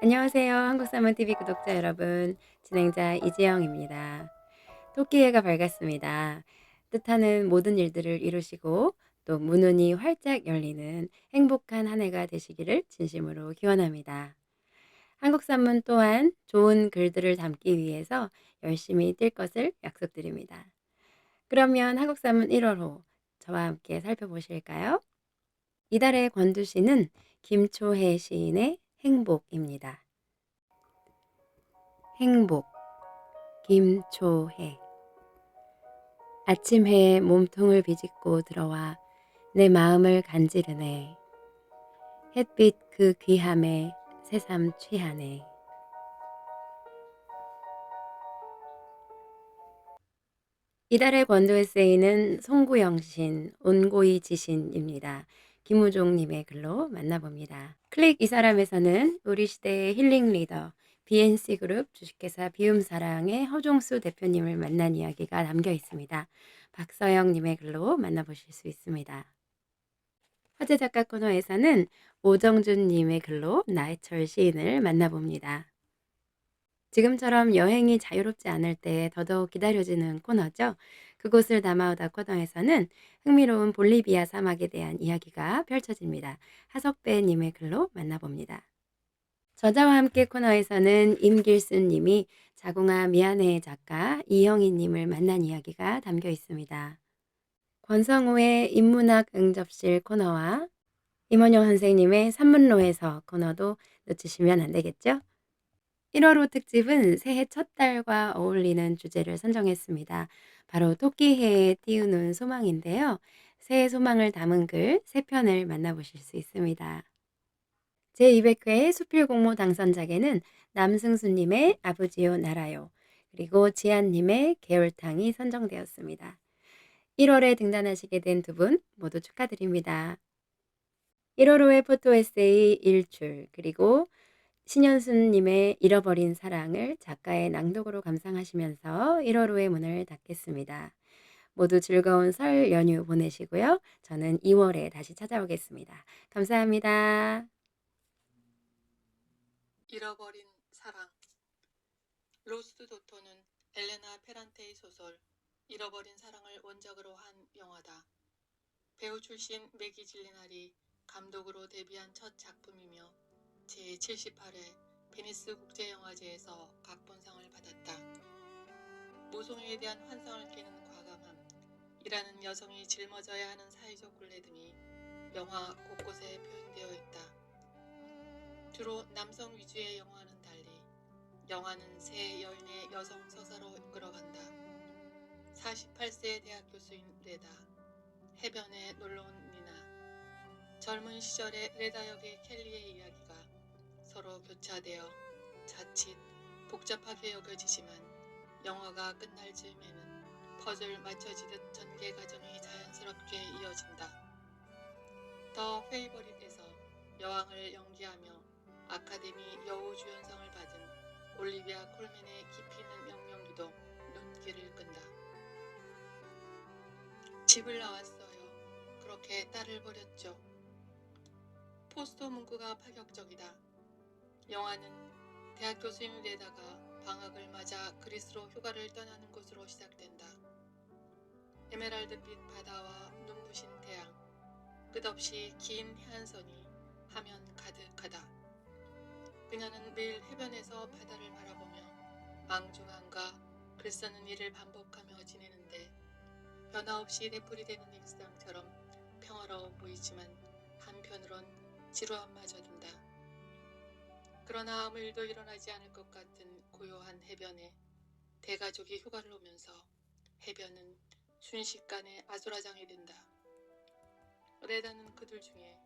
안녕하세요. 한국사람TV 구독자 여러분. 진행자 이지영입니다. 토끼해가 밝았습니다. 뜻하는 모든 일들을 이루시고 또 문운이 활짝 열리는 행복한 한 해가 되시기를 진심으로 기원합니다. 한국산문 또한 좋은 글들을 담기 위해서 열심히 뛸 것을 약속드립니다. 그러면 한국산문 1월호 저와 함께 살펴보실까요? 이달의 권두시는 김초혜 시인의 행복입니다. 행복, 김초혜. 아침 해에 몸통을 비집고 들어와 내 마음을 간지르네. 햇빛 그 귀함에 새삼 취하네. 이달의 권도 에세이는 송구영 신, 온고이 지신입니다. 김우종님의 글로 만나봅니다. 클릭 이 사람에서는 우리 시대의 힐링 리더, BNC 그룹 주식회사 비움사랑의 허종수 대표님을 만난 이야기가 담겨 있습니다. 박서영님의 글로 만나보실 수 있습니다. 화제 작가 코너에서는 오정준님의 글로 나해철 시인을 만나봅니다. 지금처럼 여행이 자유롭지 않을 때 더더욱 기다려지는 코너죠. 그곳을 담아오다 코너에서는 흥미로운 볼리비아 사막에 대한 이야기가 펼쳐집니다. 하석배님의 글로 만나봅니다. 저자와 함께 코너에서는 임길순님이 자궁아 미안해 작가 이영희님을 만난 이야기가 담겨 있습니다. 권성우의 인문학 응접실 코너와 임원영 선생님의 산문로에서 코너도 놓치시면 안 되겠죠? 1월호 특집은 새해 첫 달과 어울리는 주제를 선정했습니다. 바로 토끼해에 띄우는 소망인데요. 새해 소망을 담은 글 3편을 만나보실 수 있습니다. 제200회 수필공모 당선작에는 남승수님의 아버지요 나라요, 그리고 지안님의 개울탕이 선정되었습니다. 1월에 등단하시게 된 두 분 모두 축하드립니다. 1월호의 포토에세이 일출, 그리고 신현순님의 잃어버린 사랑을 작가의 낭독으로 감상하시면서 1월호의 문을 닫겠습니다. 모두 즐거운 설 연휴 보내시고요. 저는 2월에 다시 찾아오겠습니다. 감사합니다. 잃어버린 사랑. 로스트 도토는 엘레나 페란테의 소설 잃어버린 사랑을 원작으로 한 영화다. 배우 출신 매기 질레날이 감독으로 데뷔한 첫 작품이며 제78회 베니스 국제영화제에서 각본상을 받았다. 모성애에 대한 환상을 깨는 과감함, 일하는 여성이 짊어져야 하는 사회적 굴레 등이 영화 곳곳에 표현되어 있다. 주로 남성 위주의 영화와는 달리 영화는 세 여인의 여성 서사로 이끌어간다. 48세 대학 교수인 레다, 해변에 놀러온 니나, 젊은 시절의 레다 역의 켈리의 이야기가 서로 교차되어 자칫 복잡하게 여겨지지만 영화가 끝날 즈음에는 퍼즐 맞춰지듯 전개 과정이 자연스럽게 이어진다. 더 페이버릿에서 여왕을 연기하며 아카데미 여우주연상을 받은 올리비아 콜맨의 깊이 있는 명령기도 눈길을 끈다. 집을 나왔어요. 그렇게 딸을 버렸죠. 포스터 문구가 파격적이다. 영화는 대학 교수인 레다가 방학을 맞아 그리스로 휴가를 떠나는 것으로 시작된다. 에메랄드빛 바다와 눈부신 태양, 끝없이 긴 해안선이 하면 가득하다. 그녀는 매일 해변에서 바다를 바라보며 망중함과 글쓰는 일을 반복하며 지내는데 변화없이 되풀이되는 일상처럼 평화로워 보이지만 한편으론 지루함마저 든다. 그러나 아무 일도 일어나지 않을 것 같은 고요한 해변에 대가족이 휴가를 오면서 해변은 순식간에 아수라장이 된다. 레다는 그들 중에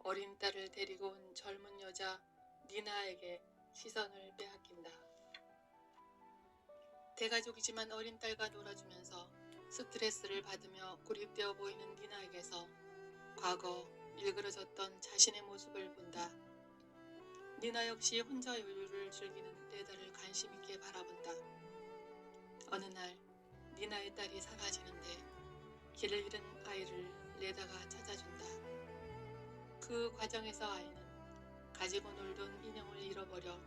어린 딸을 데리고 온 젊은 여자 니나에게 시선을 빼앗긴다. 대가족이지만 어린 딸과 놀아주면서 스트레스를 받으며 고립되어 보이는 니나에게서 과거 일그러졌던 자신의 모습을 본다. 니나 역시 혼자 여유를 즐기는 레다를 관심 있게 바라본다. 어느 날 니나의 딸이 사라지는데 길을 잃은 아이를 레다가 찾아준다. 그 과정에서 아이는 가지고 놀던 인형을 잃어버려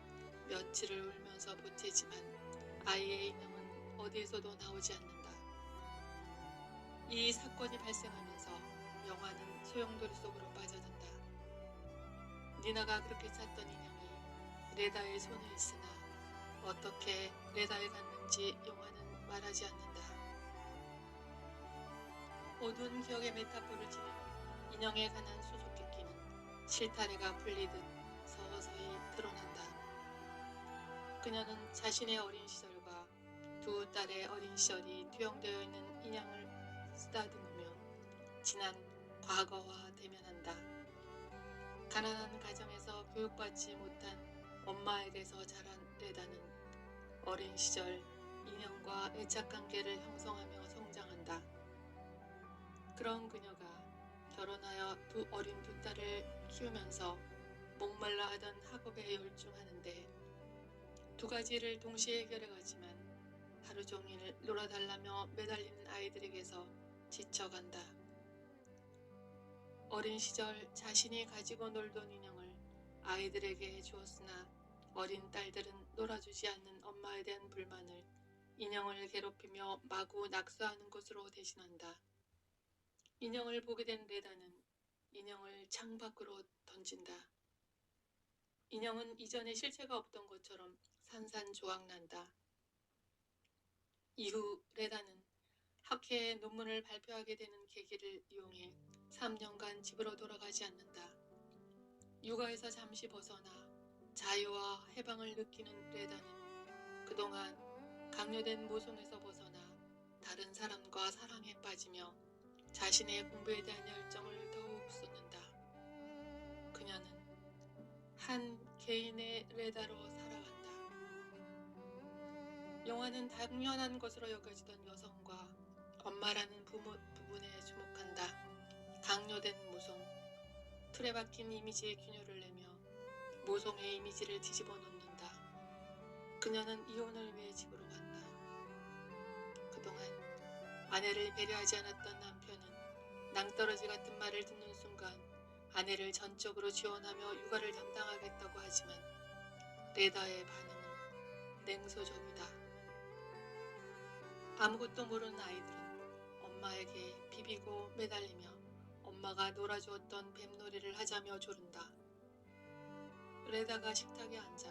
며칠을 울면서 보채지만 아이의 인형은 어디에서도 나오지 않는다. 이 사건이 발생하면서 영화는 소용돌이 속으로 빠져든다. 니나가 그렇게 찾던 인형이 레다의 손에 있으나 어떻게 레다에 갔는지 영화는 말하지 않는다. 어두운 기억의 메타포를 지닌 인형에 관한 수수께끼는 실타래가 풀리듯 서서히 드러난다. 그녀는 자신의 어린 시절과 두 딸의 어린 시절이 투영되어 있는 인형을 쓰다듬으며 지난 과거와 대면한다. 가난한 가정에서 교육받지 못한 엄마에게서 자란 레다는 어린 시절 인형과 애착 관계를 형성하며 성장한다. 그런 그녀가 결혼하여 어린 두 딸을 키우면서 목말라 하던 학업에 열중하는데 두 가지를 동시에 해결해가지만 하루 종일 놀아달라며 매달리는 아이들에게서 지쳐간다. 어린 시절 자신이 가지고 놀던 인형을 아이들에게 주었으나 어린 딸들은 놀아주지 않는 엄마에 대한 불만을 인형을 괴롭히며 마구 낙서하는 것으로 대신한다. 인형을 보게 된 레다는 인형을 창밖으로 던진다. 인형은 이전에 실체가 없던 것처럼 산산조각난다. 이후 레다는 학회에 논문을 발표하게 되는 계기를 이용해 3년간 집으로 돌아가지 않는다. 육아에서 잠시 벗어나 자유와 해방을 느끼는 레다는 그동안 강요된 모성에서 벗어나 다른 사람과 사랑에 빠지며 자신의 공부에 대한 열정을 더욱 쏟는다. 그녀는 한 개인의 레다로 살아간다. 영화는 당연한 것으로 여겨지던 여성과 엄마라는 부분에 주목한다. 강요된 모성, 틀에 박힌 이미지의 균열을 내며 모성의 이미지를 뒤집어 놓는다. 그녀는 이혼을 위해 집으로 간다. 그동안 아내를 배려하지 않았던 남편은 낭떠러지 같은 말을 듣는 순간 아내를 전적으로 지원하며 육아를 담당하겠다고 하지만 레다의 반응은 냉소적이다. 아무것도 모르는 아이들은 엄마에게 비비고 매달리며 엄마가 놀아주었던 뱀놀이를 하자며 조른다. 레다가 식탁에 앉아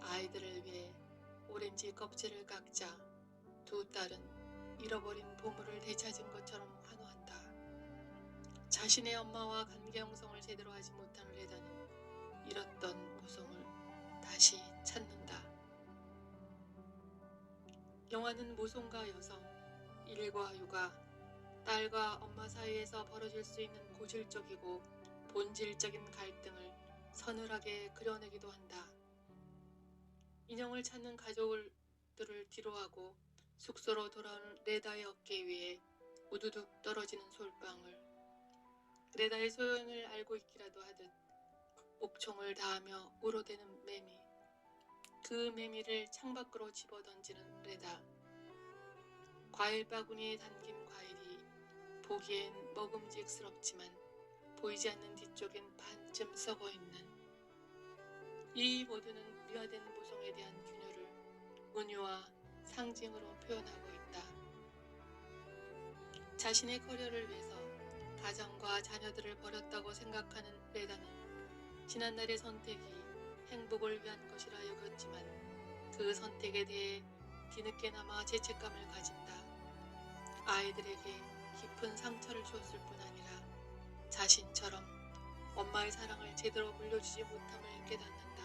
아이들을 위해 오렌지 껍질을 깎자 두 딸은 잃어버린 보물을 되찾은 것처럼 환호한다. 자신의 엄마와 관계 형성을 제대로 하지 못한 레다는 잃었던 모성을 다시 찾는다. 영화는 모성과 여성, 일과 육아, 딸과 엄마 사이에서 벌어질 수 있는 고질적이고 본질적인 갈등을 서늘하게 그려내기도 한다. 인형을 찾는 가족들을 뒤로하고 숙소로 돌아온 레다의 어깨 위에 우두둑 떨어지는 솔방울, 레다의 소용을 알고 있기라도 하듯 목총을 다하며 울어대는 매미, 그 매미를 창밖으로 집어던지는 레다, 과일 바구니에 담긴 과일이 보기엔 먹음직스럽지만 보이지 않는 뒤쪽엔 반쯤 썩어있는, 이 모두는 미화된 모성에 대한 균열을 은유와 상징으로 표현하고 있다. 자신의 커리어를 위해서 가정과 자녀들을 버렸다고 생각하는 레다는 지난날의 선택이 행복을 위한 것이라 여겼지만 그 선택에 대해 뒤늦게나마 죄책감을 가진다. 아이들에게 깊은 상처를 주었을 뿐 아니라 자신처럼 엄마의 사랑을 제대로 물려주지 못함을 깨닫는다.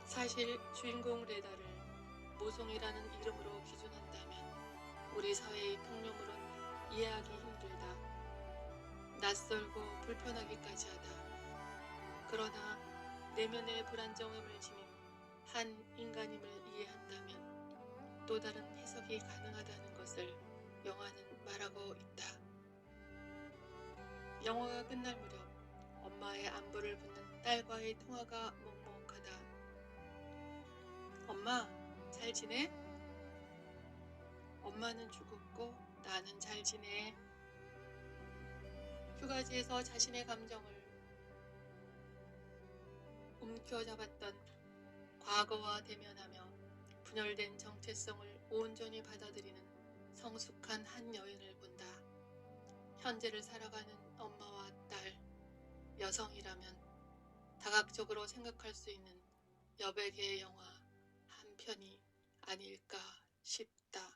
사실 주인공 레다를 모성이라는 이름으로 기준한다면 우리 사회의 통념으론 이해하기 힘들다. 낯설고 불편하기까지 하다. 그러나 내면의 불안정함을 지닌 한 인간임을 이해한다면 또 다른 해석이 가능하다는 것을 영화는 말하고 있다. 영화가 끝날 무렵 엄마의 안부를 묻는 딸과의 통화가 먹먹하다. 엄마, 잘 지내? 엄마는 죽었고 나는 잘 지내. 휴가지에서 자신의 감정을 움켜잡았던 과거와 대면하며 분열된 정체성을 온전히 받아들이는 성숙한 한 여인을 본다. 현재를 살아가는 엄마와 딸, 여성이라면 다각적으로 생각할 수 있는 여백의 영화 한 편이 아닐까 싶다.